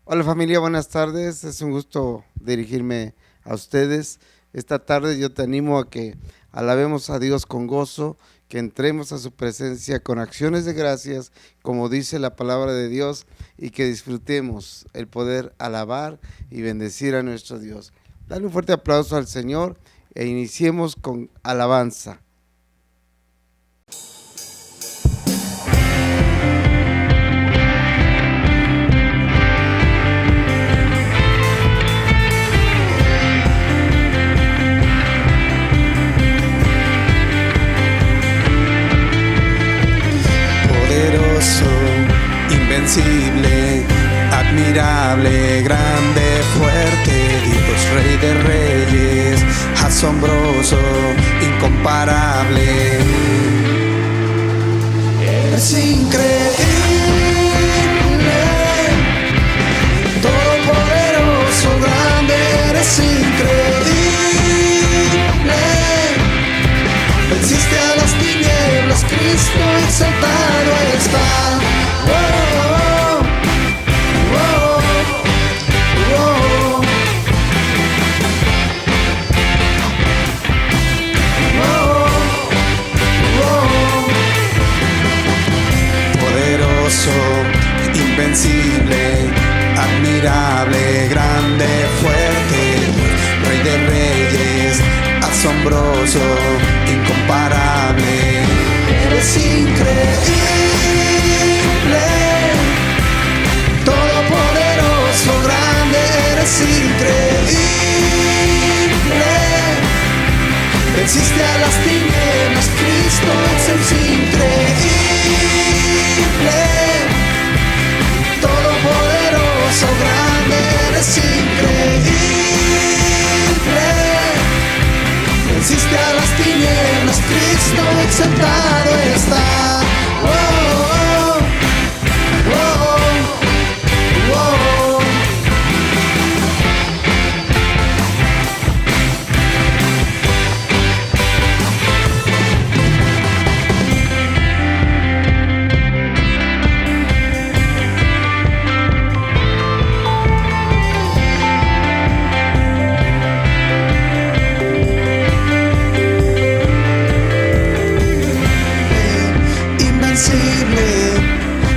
Hola familia, buenas tardes. Es un gusto dirigirme a ustedes. Esta tarde yo te animo a que alabemos a Dios con gozo, que entremos a su presencia con acciones de gracias, como dice la palabra de Dios, y que disfrutemos el poder alabar y bendecir a nuestro Dios. Dale un fuerte aplauso al Señor e iniciemos con alabanza. Invencible, admirable, grande, fuerte, Dios, Rey de Reyes, asombroso, incomparable. Es increíble, todopoderoso, grande, eres increíble. Venciste a las tinieblas, Cristo exaltado está. Invencible, admirable, grande, fuerte, Rey de Reyes, asombroso, incomparable. Eres increíble, todopoderoso, grande, eres increíble. Venciste a las tinieblas, Cristo es increíble. Todopoderoso, grande, eres increíble. Venciste a las tinieblas, Cristo exaltado está. Oh, oh, oh, oh, oh.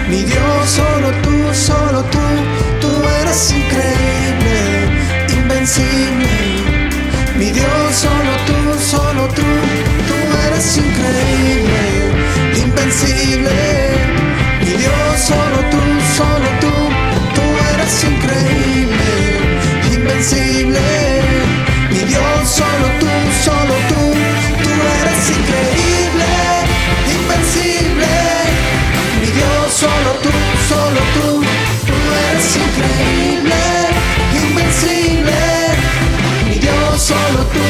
Mi Dios, solo tú eres increíble, invencible. Mi Dios, solo tú eres increíble, invencible. Mi Dios, solo tú eres increíble, invencible. Mi Dios, solo tú eres increíble, invencible. Mi Dios, solo tú eres increíble, invencible. Mi Dios, solo tú.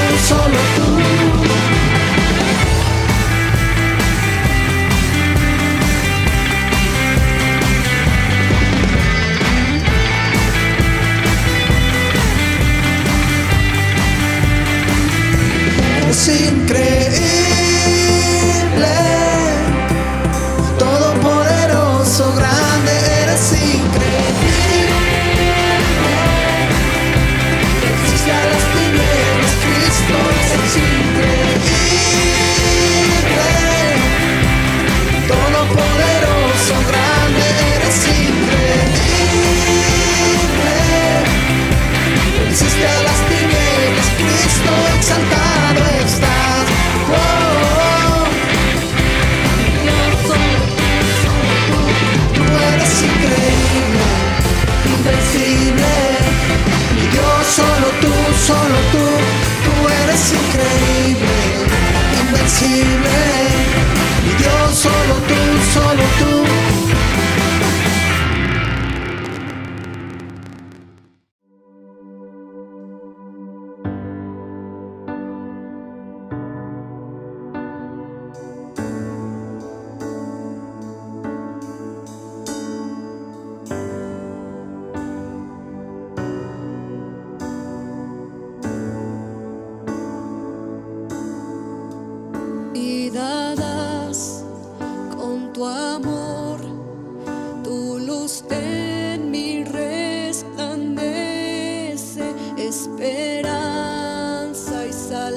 Es increíble, todopoderoso, grande, eres increíble. Venciste a las tinieblas, Cristo es increíble. Todopoderoso, grande, eres increíble. Venciste a las tinieblas, Cristo exaltado estás. Oh,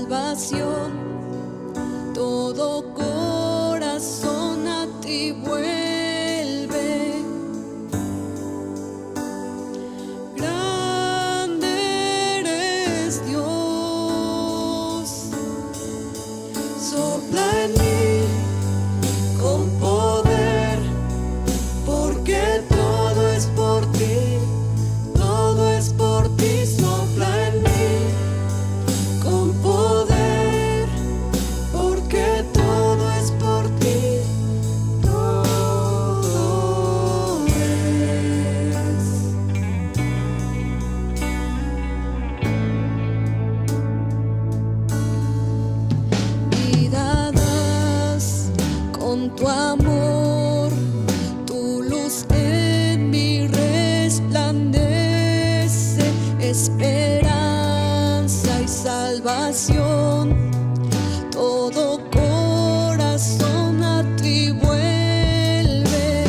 salvación. Todo corazón a ti vuelve. Grande eres Dios. Sopla en mí con poder, porque todo es por ti, todo es por ti. Sopla en mí con poder, porque todo es por ti, todo es. Vida das con tu amor, tu luz en mí resplandece, esperanza y salvación. Todo corazón a ti vuelve.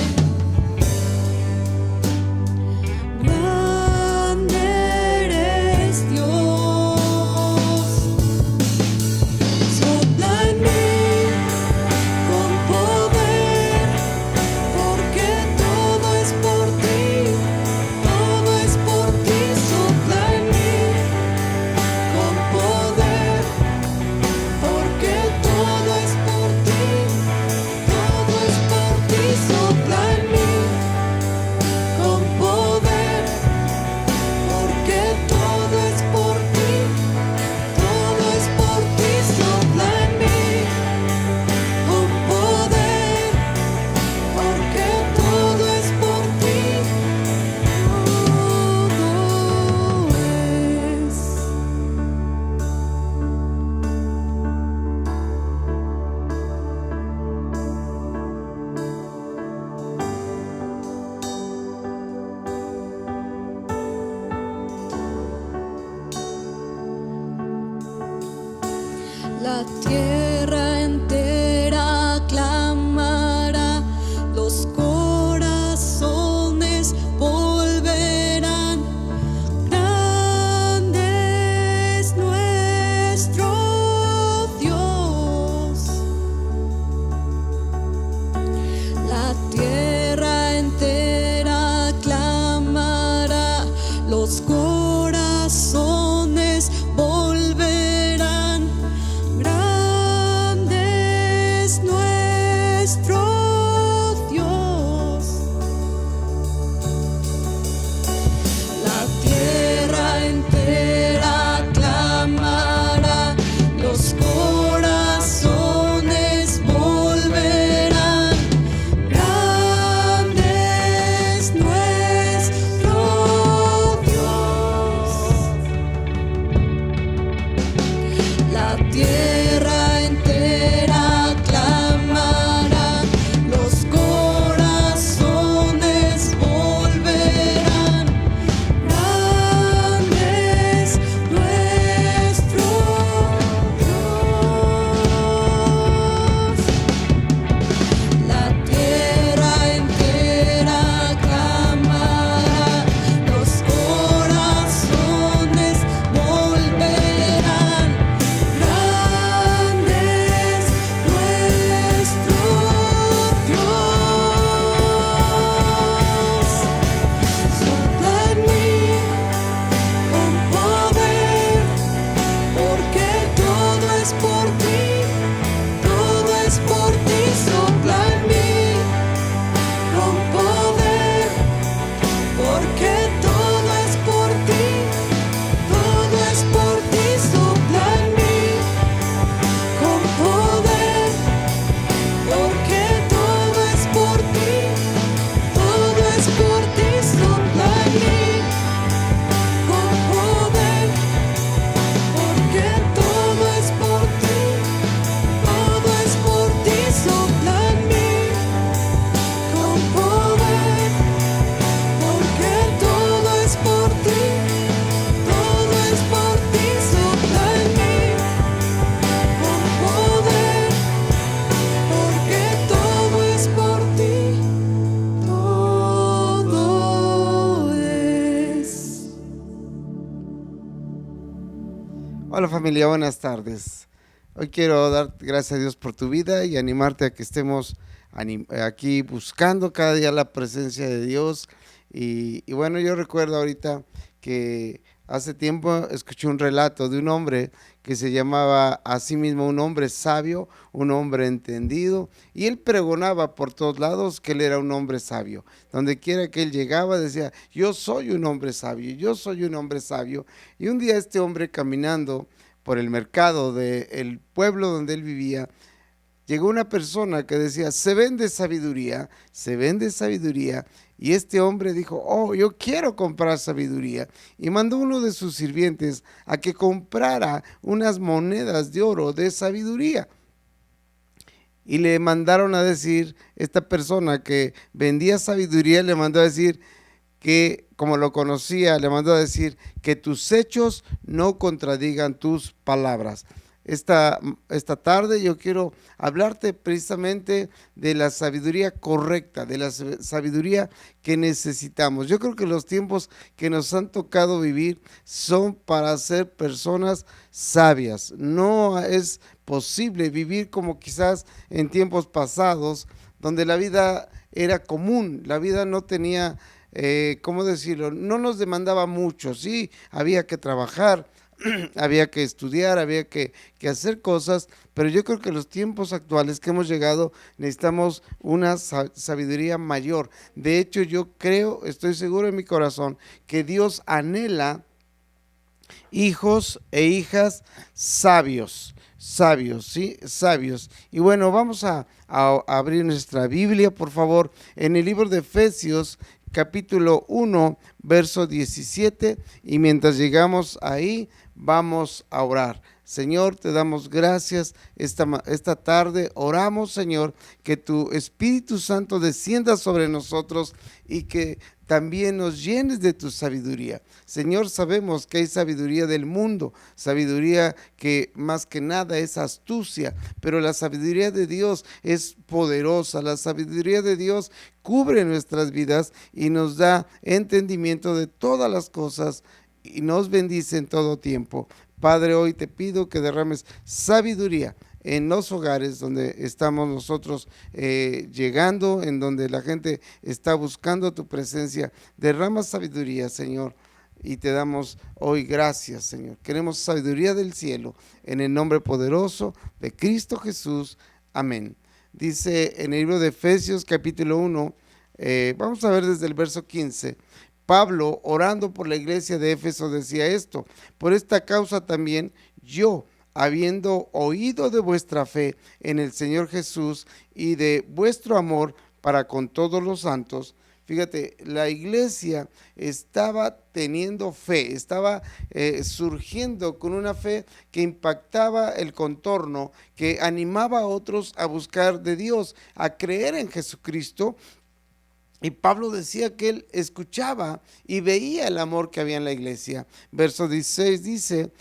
Grande eres Dios. Sopla en mí con poder, porque todo es por ti, todo es por ti. Sopla en mí con poder, porque todo es por ti, todo es por ti. Sopla en mí con poder, porque todo es por ti, todo es por ti. Sopla en mí con poder, porque todo es por ti, la tierra entera clamará, los corazones volverán. Grande es nuestro Dios. La tierra entera clamará, los corazones volverán. Grande es nuestro Dios. La tierra entera clamará, los corazones volverán. Grande es nuestro Dios. La tierra entera clamará, los corazones volverán. Grande es nuestro Dios. La tierra entera clamará, los corazones volverán. Grande familia? Buenas tardes. Hoy quiero dar gracias a Dios por tu vida y animarte a que estemos aquí buscando cada día la presencia de Dios. Y bueno, yo recuerdo ahorita que hace tiempo escuché un relato de un hombre que se llamaba a sí mismo un hombre sabio, un hombre entendido, y él pregonaba por todos lados que él era un hombre sabio. Donde quiera que él llegaba decía, yo soy un hombre sabio, yo soy un hombre sabio. Y un día este hombre caminando por el mercado del pueblo donde él vivía, llegó una persona que decía, se vende sabiduría, se vende sabiduría. Y este hombre dijo, oh, yo quiero comprar sabiduría. Y mandó uno de sus sirvientes a que comprara unas monedas de oro de sabiduría. Y le mandaron a decir, esta persona que vendía sabiduría le mandó a decir que, como lo conocía, le mandó a decir que tus hechos no contradigan tus palabras. Esta tarde yo quiero hablarte precisamente de la sabiduría correcta, de la sabiduría que necesitamos. Yo creo que los tiempos que nos han tocado vivir son para ser personas sabias. No es posible vivir como quizás en tiempos pasados, donde la vida era común, la vida no tenía, ¿cómo decirlo? No nos demandaba mucho, sí, había que trabajar, había que estudiar, había que hacer cosas, pero yo creo que los tiempos actuales que hemos llegado necesitamos una sabiduría mayor. De hecho, yo creo, estoy seguro en mi corazón, que Dios anhela hijos e hijas sabios, ¿sí? Sabios. Y bueno, vamos a abrir nuestra Biblia, por favor, en el libro de Efesios, capítulo 1, verso 17, y mientras llegamos ahí, vamos a orar. Señor, te damos gracias esta tarde. Oramos, Señor, que tu Espíritu Santo descienda sobre nosotros y que también nos llenes de tu sabiduría. Señor, sabemos que hay sabiduría del mundo, sabiduría que más que nada es astucia, pero la sabiduría de Dios es poderosa. La sabiduría de Dios cubre nuestras vidas y nos da entendimiento de todas las cosas y nos bendice en todo tiempo. Padre, hoy te pido que derrames sabiduría en los hogares donde estamos nosotros llegando, en donde la gente está buscando tu presencia. Derrama sabiduría, Señor, y te damos hoy gracias, Señor. Queremos sabiduría del cielo, en el nombre poderoso de Cristo Jesús. Amén. Dice en el libro de Efesios capítulo 1, vamos a ver desde el verso 15. Pablo, orando por la iglesia de Éfeso, decía esto: por esta causa también yo, habiendo oído de vuestra fe en el Señor Jesús y de vuestro amor para con todos los santos. Fíjate, la iglesia estaba teniendo fe, estaba surgiendo con una fe que impactaba el contorno, que animaba a otros a buscar de Dios, a creer en Jesucristo. Y Pablo decía que él escuchaba y veía el amor que había en la iglesia. Verso 16 dice,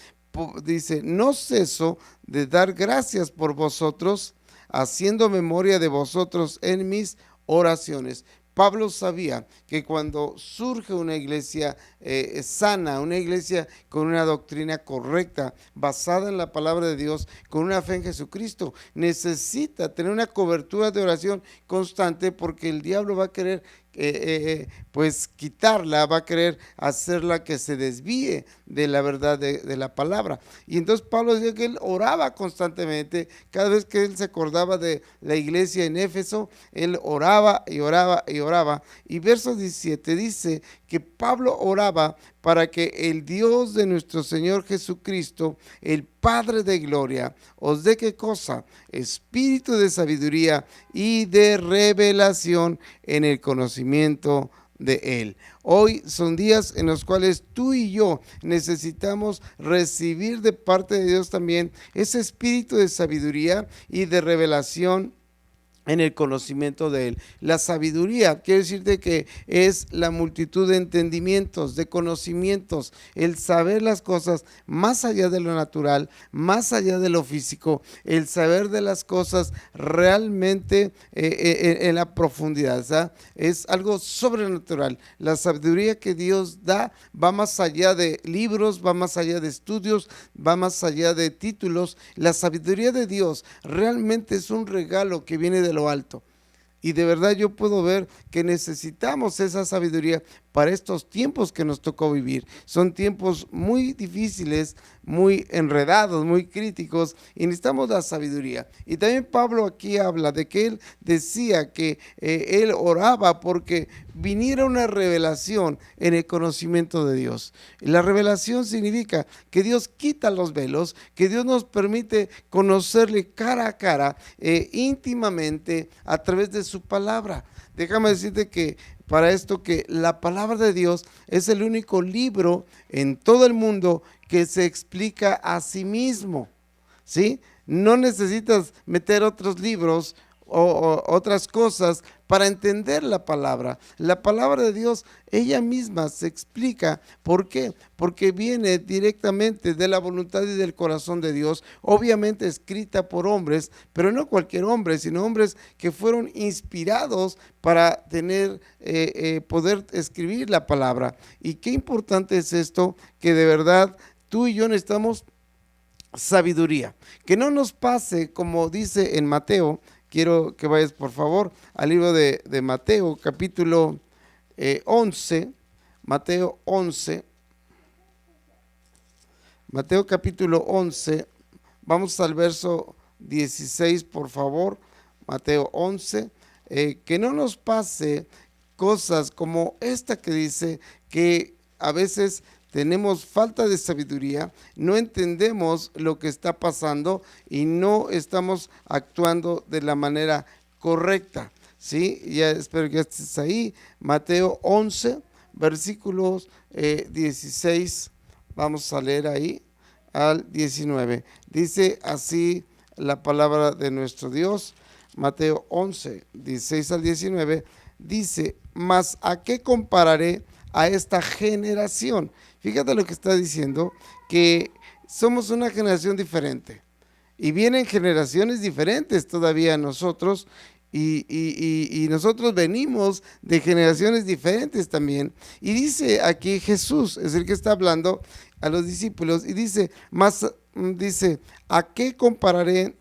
no ceso de dar gracias por vosotros, haciendo memoria de vosotros en mis oraciones. Pablo sabía que cuando surge una iglesia sana, una iglesia con una doctrina correcta, basada en la palabra de Dios, con una fe en Jesucristo, necesita tener una cobertura de oración constante, porque el diablo va a querer pues quitarla, va a querer hacerla que se desvíe de la verdad de la palabra. Y entonces Pablo decía que él oraba constantemente. Cada vez que él se acordaba de la iglesia en Éfeso, él oraba y oraba y oraba. Y verso 17 dice que Pablo oraba para que el Dios de nuestro Señor Jesucristo, el Padre de gloria, os dé ¿qué cosa? Espíritu de sabiduría y de revelación en el conocimiento de Él. Hoy son días en los cuales tú y yo necesitamos recibir de parte de Dios también ese espíritu de sabiduría y de revelación en el conocimiento de Él. La sabiduría quiere decirte que es la multitud de entendimientos, de conocimientos, el saber las cosas más allá de lo natural, más allá de lo físico, el saber de las cosas realmente en la profundidad, ¿sabes? Es algo sobrenatural. La sabiduría que Dios da va más allá de libros, va más allá de estudios, va más allá de títulos. La sabiduría de Dios realmente es un regalo que viene de lo alto. Y de verdad yo puedo ver que necesitamos esa sabiduría para estos tiempos que nos tocó vivir. Son tiempos muy difíciles, muy enredados, muy críticos, y necesitamos la sabiduría. Y también Pablo aquí habla de que él decía que él oraba porque viniera una revelación en el conocimiento de Dios. Y la revelación significa que Dios quita los velos, que Dios nos permite conocerle cara a cara, íntimamente, a través de su palabra. Déjame decirte que para esto que la palabra de Dios es el único libro en todo el mundo que se explica a sí mismo, ¿sí? No necesitas meter otros libros o otras cosas para entender la palabra. La palabra de Dios, ella misma se explica. ¿Por qué? Porque viene directamente de la voluntad y del corazón de Dios, obviamente escrita por hombres, pero no cualquier hombre, sino hombres que fueron inspirados para tener, poder escribir la palabra. Y qué importante es esto, que de verdad tú y yo necesitamos sabiduría, que no nos pase como dice en Mateo. Quiero que vayas por favor al libro de Mateo capítulo 11, Mateo 11, Mateo capítulo 11, vamos al verso 16 por favor, Mateo 11, que no nos pase cosas como esta que dice que a veces tenemos falta de sabiduría, no entendemos lo que está pasando y no estamos actuando de la manera correcta, ¿sí? Ya espero que estés ahí. Mateo 11, versículos 16, vamos a leer ahí al 19. Dice así la palabra de nuestro Dios. Mateo 11, 16 al 19, dice: mas ¿a qué compararé a esta generación? Fíjate lo que está diciendo, que somos una generación diferente y vienen generaciones diferentes todavía a nosotros, y nosotros venimos de generaciones diferentes también. Y dice aquí Jesús, es el que está hablando a los discípulos, y dice, dice, ¿a qué compararé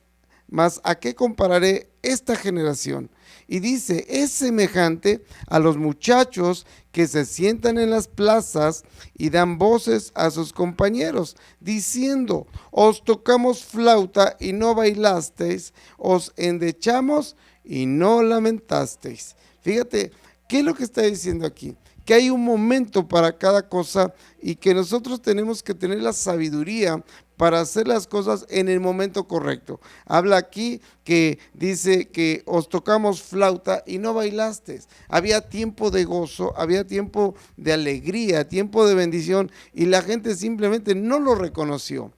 esta generación? Y dice, es semejante a los muchachos que se sientan en las plazas y dan voces a sus compañeros, diciendo, os tocamos flauta y no bailasteis, os endechamos y no lamentasteis. Fíjate, ¿qué es lo que está diciendo aquí? Que hay un momento para cada cosa y que nosotros tenemos que tener la sabiduría para hacer las cosas en el momento correcto. Habla aquí que dice que os tocamos flauta y no bailasteis. Había tiempo de gozo, había tiempo de alegría, tiempo de bendición, y la gente simplemente no lo reconoció.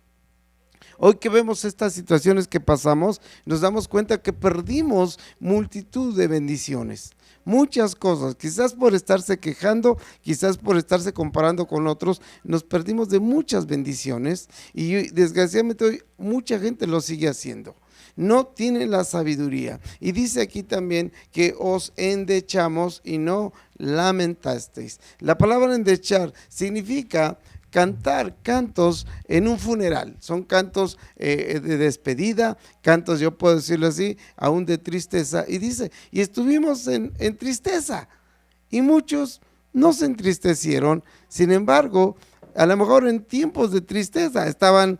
Hoy que vemos estas situaciones que pasamos, nos damos cuenta que perdimos multitud de bendiciones. Muchas cosas, quizás por estarse quejando, quizás por estarse comparando con otros, nos perdimos de muchas bendiciones, y desgraciadamente hoy mucha gente lo sigue haciendo. No tienen la sabiduría. Y dice aquí también que os endechamos y no lamentasteis. La palabra endechar significa cantar cantos en un funeral. Son cantos de despedida, cantos, yo puedo decirlo así, aún de tristeza. Y dice, y estuvimos en tristeza, y muchos no se entristecieron. Sin embargo, a lo mejor en tiempos de tristeza estaban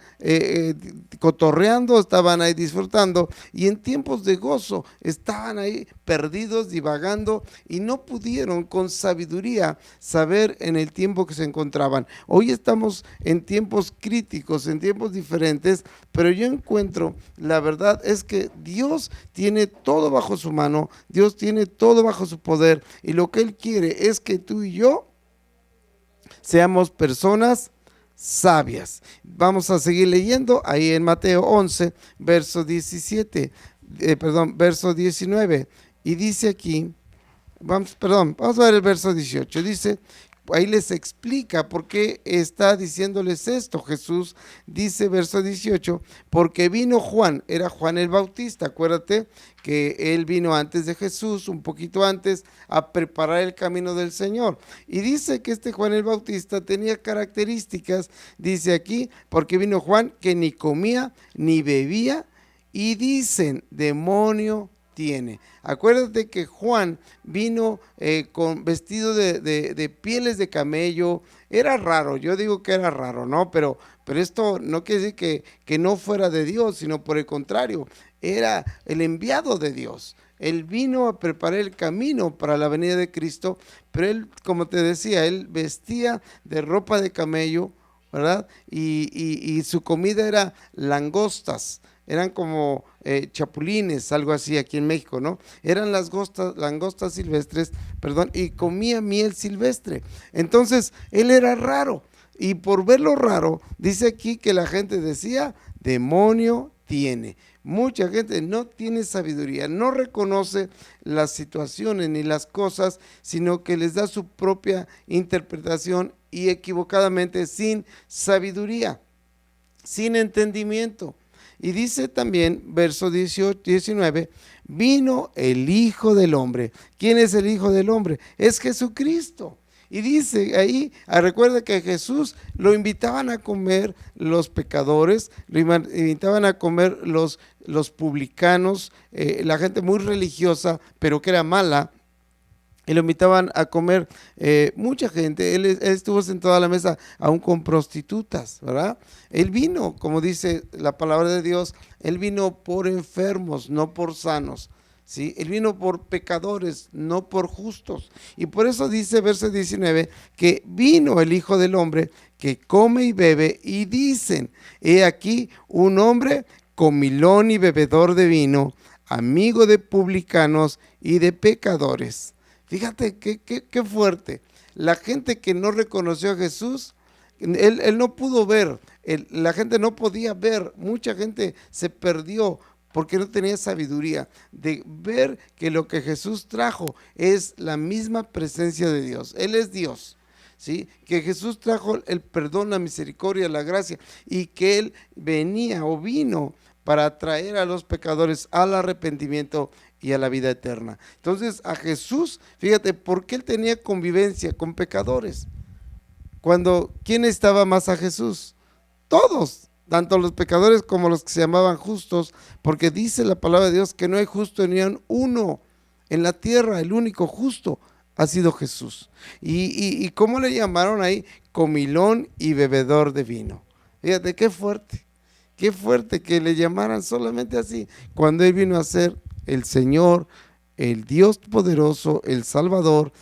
cotorreando, estaban ahí disfrutando, y en tiempos de gozo estaban ahí perdidos, divagando, y no pudieron con sabiduría saber en el tiempo que se encontraban. Hoy estamos en tiempos críticos, en tiempos diferentes, pero yo encuentro, la verdad es que Dios tiene todo bajo su mano, Dios tiene todo bajo su poder, y lo que Él quiere es que tú y yo seamos personas sabias. Vamos a seguir leyendo ahí en Mateo 11, verso 17. verso 19. Y dice aquí, vamos a ver el verso 18. Dice, ahí les explica por qué está diciéndoles esto. Jesús dice, verso 18, porque vino Juan, era Juan el Bautista, acuérdate que él vino antes de Jesús, un poquito antes, a preparar el camino del Señor. Y dice que este Juan el Bautista tenía características, dice aquí, porque vino Juan que ni comía ni bebía, y dicen, demonio tiene. Acuérdate que Juan vino con vestido de pieles de camello. Era raro, yo digo que era raro, ¿no? Pero esto no quiere decir que no fuera de Dios, sino por el contrario, era el enviado de Dios. Él vino a preparar el camino para la venida de Cristo, pero él, como te decía, él vestía de ropa de camello, ¿verdad? Y su comida era langostas. Eran como chapulines, algo así aquí en México, ¿no? Eran las langostas silvestres, perdón, y comía miel silvestre. Entonces, él era raro. Y por verlo raro, dice aquí que la gente decía, demonio tiene. Mucha gente no tiene sabiduría, no reconoce las situaciones ni las cosas, sino que les da su propia interpretación y equivocadamente sin sabiduría, sin entendimiento. Y dice también, verso 19, vino el Hijo del Hombre. ¿Quién es el Hijo del Hombre? Es Jesucristo. Y dice ahí, recuerda que a Jesús lo invitaban a comer los pecadores, lo invitaban a comer los publicanos, la gente muy religiosa, pero que era mala. Y lo invitaban a comer mucha gente. Él estuvo sentado a la mesa aún con prostitutas, ¿verdad? Él vino, como dice la palabra de Dios, él vino por enfermos, no por sanos, ¿sí? Él vino por pecadores, no por justos. Y por eso dice verso 19 que vino el Hijo del Hombre que come y bebe, y dicen, he aquí un hombre comilón y bebedor de vino, amigo de publicanos y de pecadores. Fíjate qué fuerte. La gente que no reconoció a Jesús, él no pudo ver, la gente no podía ver, mucha gente se perdió porque no tenía sabiduría de ver que lo que Jesús trajo es la misma presencia de Dios. Él es Dios, ¿sí? Que Jesús trajo el perdón, la misericordia, la gracia, y que Él vino para traer a los pecadores al arrepentimiento y a la vida eterna. Entonces a Jesús, fíjate, porque él tenía convivencia con pecadores. ¿Quién estaba más a Jesús? Todos, tanto los pecadores como los que se llamaban justos, porque dice la palabra de Dios que no hay justo ni uno en la tierra, el único justo ha sido Jesús. ¿Y cómo le llamaron ahí? Comilón y bebedor de vino. Fíjate, qué fuerte que le llamaran solamente así, cuando él vino a ser el Señor, el Dios poderoso, el Salvador,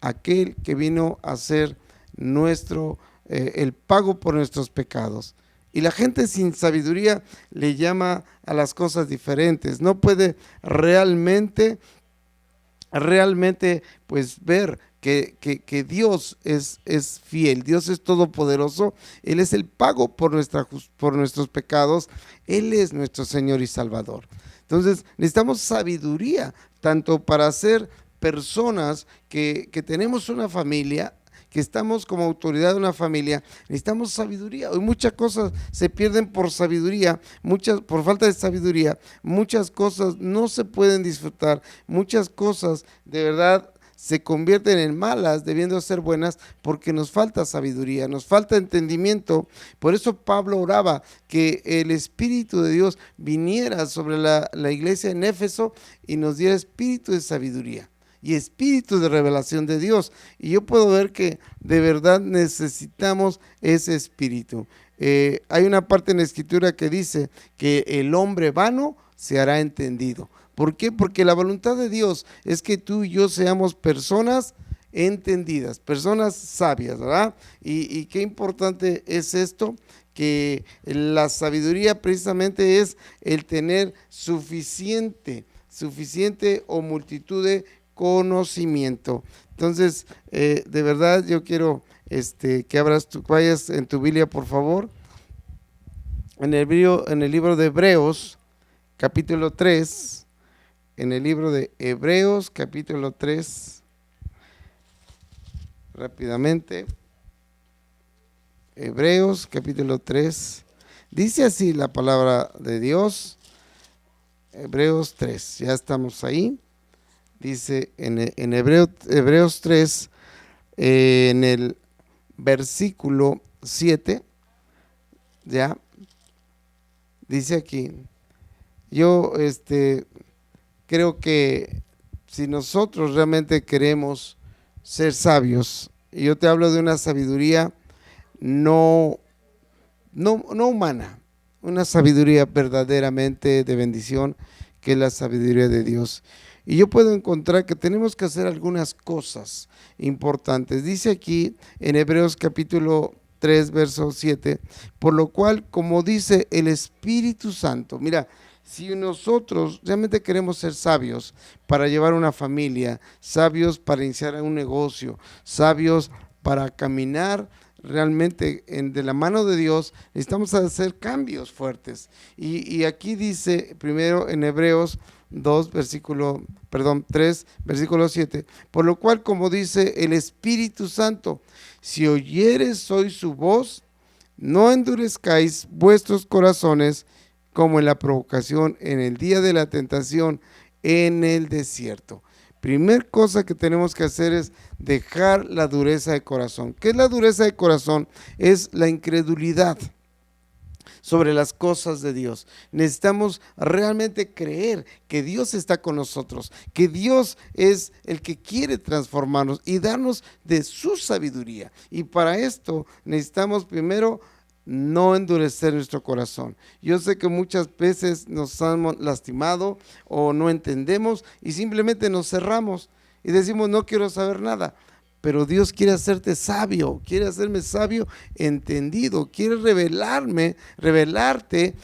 aquel que vino a ser el pago por nuestros pecados. Y la gente sin sabiduría le llama a las cosas diferentes, no puede realmente pues ver que Dios es fiel, Dios es todopoderoso, Él es el pago por nuestros pecados, Él es nuestro Señor y Salvador. Entonces necesitamos sabiduría, tanto para ser personas que tenemos una familia, que estamos como autoridad de una familia, necesitamos sabiduría. Hoy muchas cosas se pierden por sabiduría, por falta de sabiduría, muchas cosas no se pueden disfrutar, muchas cosas de verdad se convierten en malas, debiendo ser buenas, porque nos falta sabiduría, nos falta entendimiento. Por eso Pablo oraba que el Espíritu de Dios viniera sobre la iglesia en Éfeso y nos diera espíritu de sabiduría y espíritu de revelación de Dios. Y yo puedo ver que de verdad necesitamos ese espíritu. Hay una parte en la Escritura que dice que el hombre vano se hará entendido. ¿Por qué? Porque la voluntad de Dios es que tú y yo seamos personas entendidas, personas sabias, ¿verdad? Y qué importante es esto, que la sabiduría precisamente es el tener suficiente o multitud de conocimiento. Entonces, de verdad yo quiero que vayas en tu Biblia, por favor, en el libro de Hebreos, capítulo 3, en el libro de Hebreos, capítulo 3, rápidamente. Hebreos, capítulo 3, dice así la palabra de Dios. Hebreos 3, ya estamos ahí. Dice en Hebreos 3, en el versículo 7, ya, dice aquí, yo creo que si nosotros realmente queremos ser sabios, y yo te hablo de una sabiduría no humana, una sabiduría verdaderamente de bendición, que es la sabiduría de Dios. Y yo puedo encontrar que tenemos que hacer algunas cosas importantes. Dice aquí en Hebreos capítulo 3, verso 7, por lo cual, como dice el Espíritu Santo, mira, si nosotros realmente queremos ser sabios para llevar una familia, sabios para iniciar un negocio, sabios para caminar realmente de la mano de Dios, necesitamos hacer cambios fuertes. Y aquí dice primero en Hebreos 3, versículo 7, por lo cual, como dice el Espíritu Santo, si oyeres hoy su voz, no endurezcáis vuestros corazones como en la provocación en el día de la tentación en el desierto. Primer cosa que tenemos que hacer es dejar la dureza de corazón. ¿Qué es la dureza de corazón? Es la incredulidad sobre las cosas de Dios. Necesitamos realmente creer que Dios está con nosotros, que Dios es el que quiere transformarnos y darnos de su sabiduría. Y para esto necesitamos primero no endurecer nuestro corazón. Yo sé que muchas veces nos han lastimado o no entendemos y simplemente nos cerramos y decimos no quiero saber nada. Pero Dios quiere hacerte sabio, quiere hacerme sabio, entendido, quiere revelarte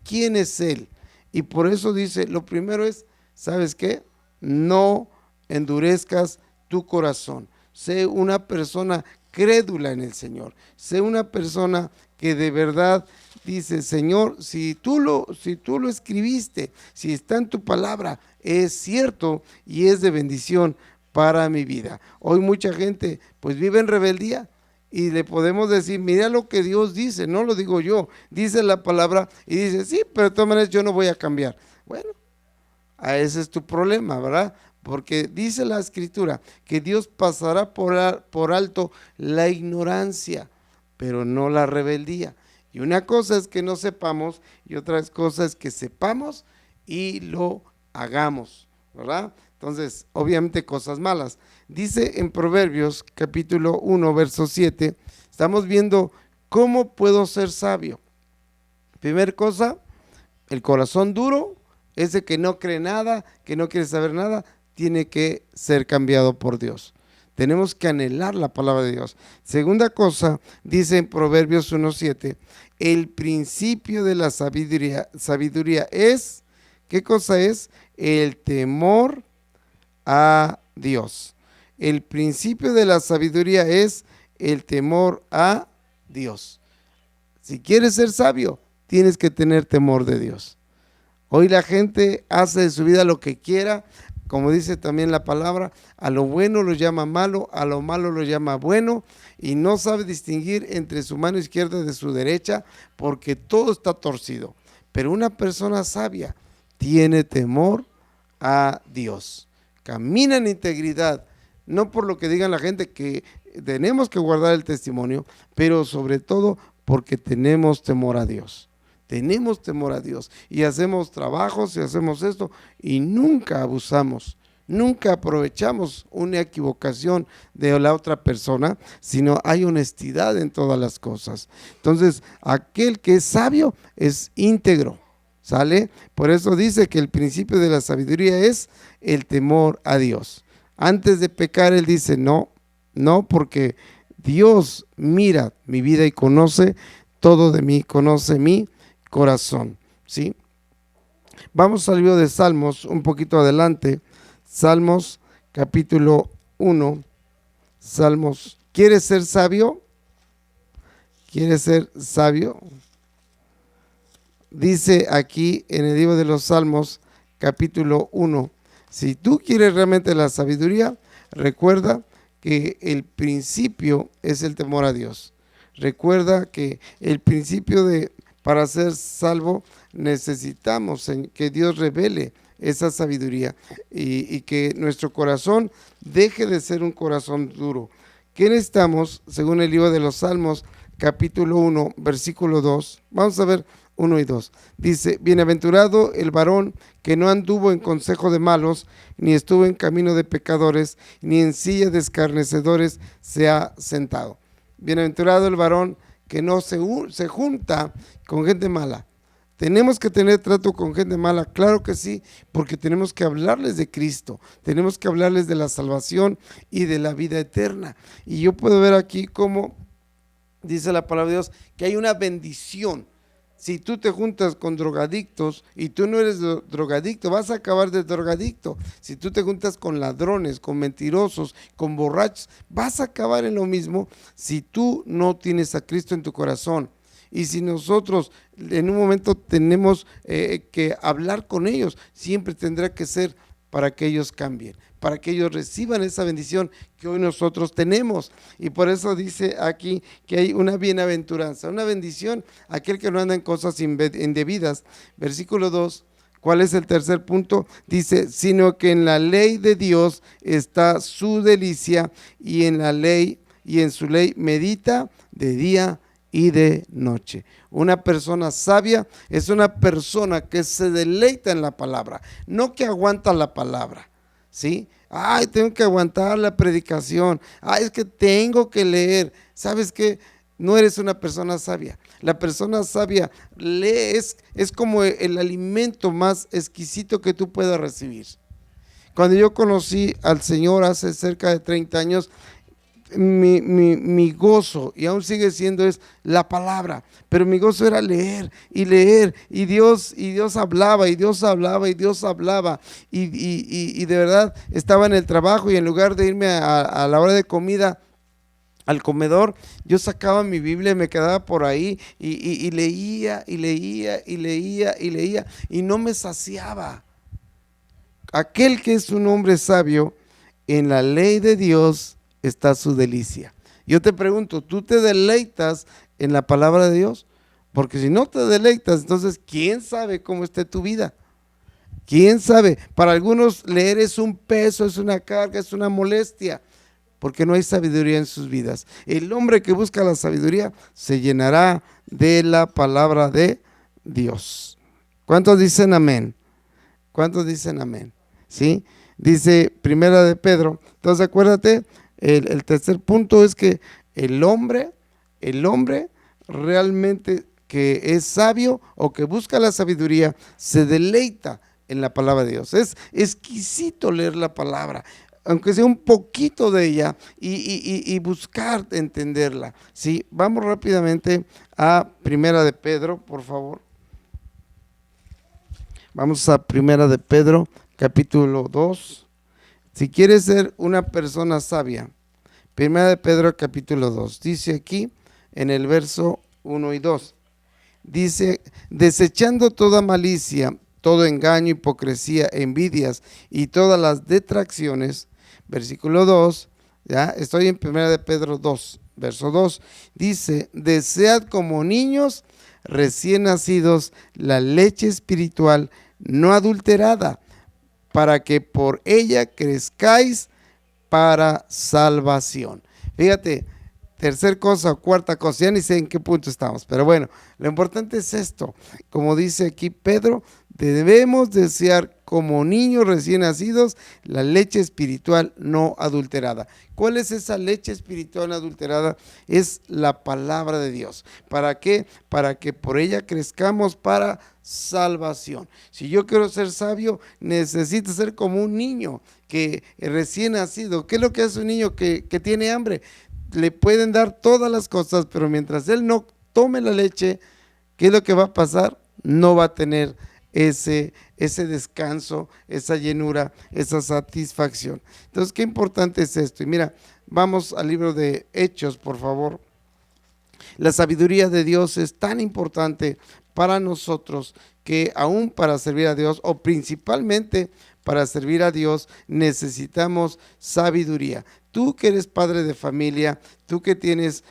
quién es Él. Y por eso dice, lo primero es, ¿sabes qué? No endurezcas tu corazón. Sé una persona crédula en el Señor. Sé una persona que de verdad dice, Señor, si tú lo escribiste, si está en tu palabra, es cierto y es de bendición para mi vida. Hoy mucha gente pues vive en rebeldía y le podemos decir, mira lo que Dios dice, no lo digo yo, dice la palabra y dice, sí, pero de todas maneras yo no voy a cambiar. Bueno, ese es tu problema, ¿verdad? Porque dice la Escritura que Dios pasará por alto la ignorancia, pero no la rebeldía. Y una cosa es que no sepamos y otra cosa es que sepamos y lo hagamos, ¿verdad? Entonces, obviamente cosas malas. Dice en Proverbios capítulo 1, verso 7, estamos viendo cómo puedo ser sabio. Primera cosa, el corazón duro, ese que no cree nada, que no quiere saber nada, tiene que ser cambiado por Dios. Tenemos que anhelar la palabra de Dios. Segunda cosa, dice en Proverbios 1:7, el principio de la sabiduría es, ¿qué cosa es? El temor a Dios. El principio de la sabiduría es el temor a Dios. Si quieres ser sabio, tienes que tener temor de Dios. Hoy la gente hace de su vida lo que quiera, como dice también la palabra, a lo bueno lo llama malo, a lo malo lo llama bueno, y no sabe distinguir entre su mano izquierda de su derecha, porque todo está torcido. Pero una persona sabia tiene temor a Dios, camina en integridad, no por lo que digan la gente, que tenemos que guardar el testimonio, pero sobre todo porque tenemos temor a Dios. Tenemos temor a Dios y hacemos trabajos y hacemos esto y nunca abusamos, nunca aprovechamos una equivocación de la otra persona, sino hay honestidad en todas las cosas. Entonces, aquel que es sabio es íntegro, ¿sale? Por eso dice que el principio de la sabiduría es el temor a Dios. Antes de pecar, él dice, no, porque Dios mira mi vida y conoce todo de mí, conoce mi corazón, ¿sí? Vamos al libro de Salmos, un poquito adelante. Salmos capítulo 1. Salmos. ¿Quieres ser sabio? ¿Quieres ser sabio? dice aquí en el libro de los Salmos, capítulo 1, si tú quieres realmente la sabiduría, recuerda que el principio es el temor a Dios. Recuerda que el principio para ser salvo necesitamos que Dios revele esa sabiduría y que nuestro corazón deje de ser un corazón duro. ¿Qué necesitamos? Según el libro de los Salmos, capítulo 1, versículo 2. Vamos a ver 1 y 2. Dice, bienaventurado el varón que no anduvo en consejo de malos, ni estuvo en camino de pecadores, ni en silla de escarnecedores se ha sentado. Bienaventurado el varón que no se junta con gente mala. ¿Tenemos que tener trato con gente mala? Claro que sí, porque tenemos que hablarles de Cristo, tenemos que hablarles de la salvación y de la vida eterna. Y yo puedo ver aquí cómo dice la palabra de Dios que hay una bendición. Si tú te juntas con drogadictos y tú no eres drogadicto, vas a acabar de drogadicto. Si tú te juntas con ladrones, con mentirosos, con borrachos, vas a acabar en lo mismo si tú no tienes a Cristo en tu corazón. Y si nosotros en un momento tenemos que hablar con ellos, siempre tendrá que ser para que ellos cambien, para que ellos reciban esa bendición que hoy nosotros tenemos. Y por eso dice aquí que hay una bienaventuranza, una bendición, aquel que no anda en cosas indebidas. Versículo 2, ¿cuál es el tercer punto? Dice, sino que en la ley de Dios está su delicia y en la ley y en su ley medita de día y de noche. Una persona sabia es una persona que se deleita en la palabra, no que aguanta la palabra, ¿sí? Ay, tengo que aguantar la predicación, ay, es que tengo que leer. ¿Sabes qué? No eres una persona sabia. La persona sabia lee, es como el alimento más exquisito que tú puedas recibir. Cuando yo conocí al Señor hace cerca de 30 años, mi gozo, y aún sigue siendo, es la palabra, pero mi gozo era leer, y Dios hablaba, y Dios hablaba, y Dios hablaba, y de verdad estaba en el trabajo, y en lugar de irme a la hora de comida al comedor, yo sacaba mi Biblia y me quedaba por ahí, y leía, y no me saciaba. Aquel que es un hombre sabio, en la ley de Dios está su delicia. Yo te pregunto, ¿tú te deleitas en la palabra de Dios? Porque si no te deleitas, entonces ¿quién sabe cómo esté tu vida? ¿Quién sabe? Para algunos leer es un peso, es una carga, es una molestia, porque no hay sabiduría en sus vidas. El hombre que busca la sabiduría se llenará de la palabra de Dios. ¿Cuántos dicen amén? ¿Cuántos dicen amén? ¿Sí? Dice Primera de Pedro. Entonces acuérdate, el tercer punto es que el hombre realmente que es sabio o que busca la sabiduría se deleita en la palabra de Dios. Es exquisito leer la palabra, aunque sea un poquito de ella, y buscar entenderla. ¿Sí? Vamos rápidamente a Primera de Pedro, por favor. Vamos a Primera de Pedro, capítulo 2. Si quieres ser una persona sabia, Primera de Pedro, capítulo 2, dice aquí en el verso 1 y 2, dice, desechando toda malicia, todo engaño, hipocresía, envidias y todas las detracciones, versículo 2, ya estoy en Primera de Pedro 2, verso 2, dice, desead como niños recién nacidos la leche espiritual no adulterada, para que por ella crezcáis para salvación. Fíjate, tercer cosa o cuarta cosa, ya ni sé en qué punto estamos, pero bueno, lo importante es esto, como dice aquí Pedro, debemos desear como niños recién nacidos la leche espiritual no adulterada. ¿Cuál es esa leche espiritual no adulterada? Es la palabra de Dios. ¿Para qué? Para que por ella crezcamos para salvación. Si yo quiero ser sabio, necesito ser como un niño que recién nacido. ¿Qué es lo que hace un niño que tiene hambre? Le pueden dar todas las cosas, pero mientras él no tome la leche, ¿qué es lo que va a pasar? No va a tener ese descanso, esa llenura, esa satisfacción. Entonces, qué importante es esto. Y mira, vamos al libro de Hechos, por favor. La sabiduría de Dios es tan importante para nosotros que aún para servir a Dios, o principalmente para servir a Dios, necesitamos sabiduría. Tú que eres padre de familia, tú que tienes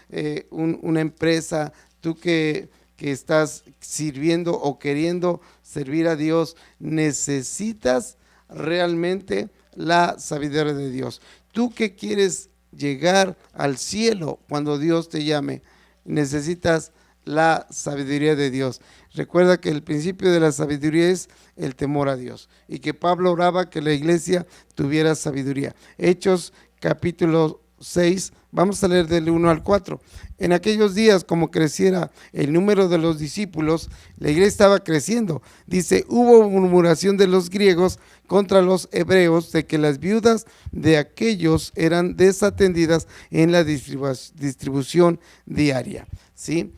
una empresa, tú que estás sirviendo o queriendo servir a Dios, necesitas realmente la sabiduría de Dios. Tú que quieres llegar al cielo cuando Dios te llame, necesitas la sabiduría de Dios. Recuerda que el principio de la sabiduría es el temor a Dios, y que Pablo oraba que la iglesia tuviera sabiduría. Hechos capítulo 6, vamos a leer del 1 al 4. En aquellos días, como creciera el número de los discípulos, la iglesia estaba creciendo. Dice, hubo murmuración de los griegos contra los hebreos de que las viudas de aquellos eran desatendidas en la distribución diaria. ¿Sí?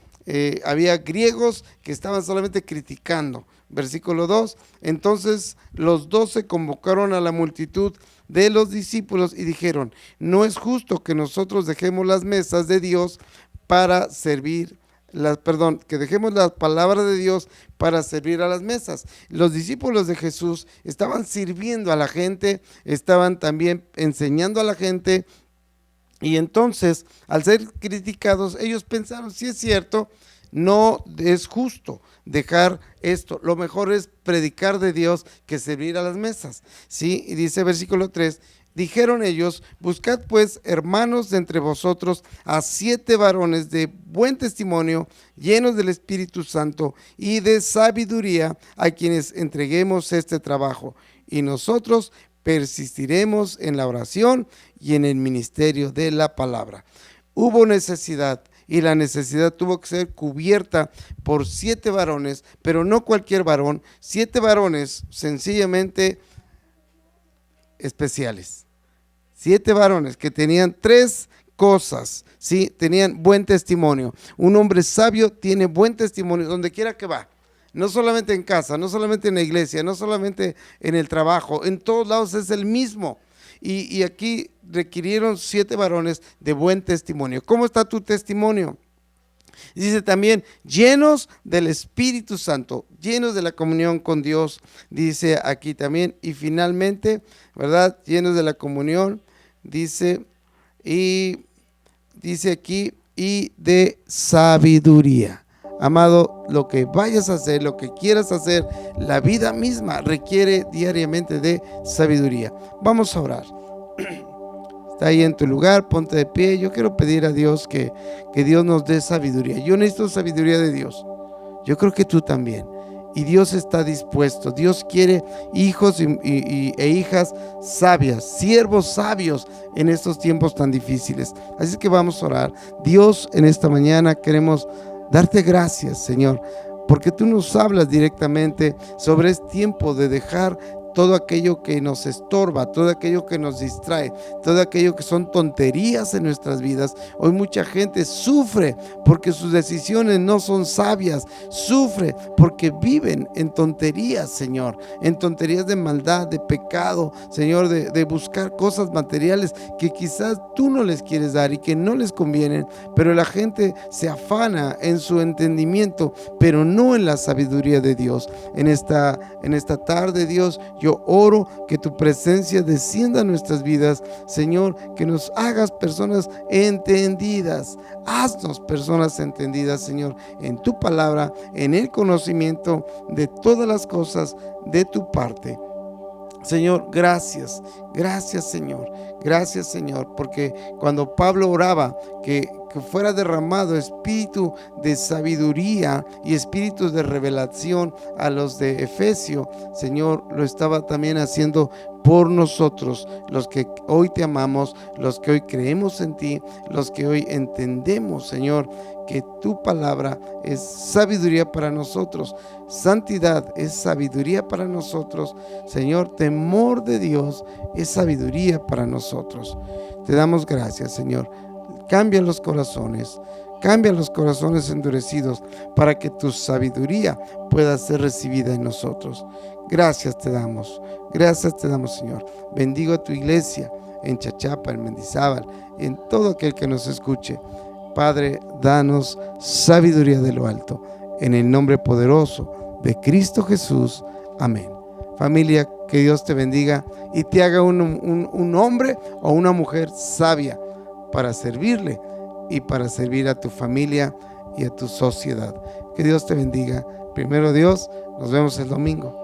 Había griegos que estaban solamente criticando. Versículo 2, entonces los 12 convocaron a la multitud de los discípulos y dijeron, no es justo que nosotros dejemos las mesas de Dios para servir, que dejemos la palabra de Dios para servir a las mesas. Los discípulos de Jesús estaban sirviendo a la gente, estaban también enseñando a la gente, y entonces al ser criticados ellos pensaron, si es cierto, no es justo dejar esto, lo mejor es predicar de Dios que servir a las mesas, ¿sí? Y dice versículo 3, dijeron ellos, buscad pues, hermanos, de entre vosotros a 7 varones de buen testimonio, llenos del Espíritu Santo y de sabiduría, a quienes entreguemos este trabajo, y nosotros persistiremos en la oración y en el ministerio de la palabra. Hubo necesidad, y la necesidad tuvo que ser cubierta por 7 varones, pero no cualquier varón, 7 varones sencillamente especiales. 7 varones que tenían 3 cosas, ¿sí? Tenían buen testimonio. Un hombre sabio tiene buen testimonio donde quiera que va. No solamente en casa, no solamente en la iglesia, no solamente en el trabajo, en todos lados es el mismo. Y aquí requirieron 7 varones de buen testimonio. ¿Cómo está tu testimonio? Dice también, llenos del Espíritu Santo, llenos de la comunión con Dios, dice aquí también. Y finalmente, ¿verdad? Llenos de la comunión, dice, y dice aquí, y de sabiduría. Amado, lo que vayas a hacer, lo que quieras hacer, la vida misma requiere diariamente de sabiduría. Vamos a orar. Está ahí en tu lugar, ponte de pie. Yo quiero pedir a Dios que Dios nos dé sabiduría. Yo necesito sabiduría de Dios. Yo creo que tú también. Y Dios está dispuesto. Dios quiere hijos e hijas sabias, siervos sabios en estos tiempos tan difíciles. Así que vamos a orar. Dios, en esta mañana queremos darte gracias, Señor, porque tú nos hablas directamente sobre este tiempo de dejar todo aquello que nos estorba, todo aquello que nos distrae, todo aquello que son tonterías en nuestras vidas. Hoy mucha gente sufre porque sus decisiones no son sabias, sufre porque viven en tonterías, Señor, en tonterías de maldad, de pecado, Señor, de buscar cosas materiales que quizás tú no les quieres dar y que no les convienen, pero la gente se afana en su entendimiento, pero no en la sabiduría de Dios. En esta tarde, Dios, yo oro que tu presencia descienda a nuestras vidas, Señor, que nos hagas personas entendidas. Haznos personas entendidas, Señor, en tu palabra, en el conocimiento de todas las cosas de tu parte. Señor, gracias, Señor, porque cuando Pablo oraba que fuera derramado espíritu de sabiduría y espíritu de revelación a los de Efesio, Señor, lo estaba también haciendo por nosotros, los que hoy te amamos, los que hoy creemos en ti, los que hoy entendemos, Señor, que tu palabra es sabiduría para nosotros, santidad es sabiduría para nosotros, Señor, temor de Dios es sabiduría para nosotros. Te damos gracias, Señor. Cambia los corazones endurecidos para que tu sabiduría pueda ser recibida en nosotros. Gracias te damos, Señor. Bendigo a tu iglesia en Chachapa, en Mendizábal, en todo aquel que nos escuche. Padre, danos sabiduría de lo alto. En el nombre poderoso de Cristo Jesús. Amén. Familia, que Dios te bendiga y te haga un hombre o una mujer sabia para servirle y para servir a tu familia y a tu sociedad. Que Dios te bendiga. Primero Dios, nos vemos el domingo.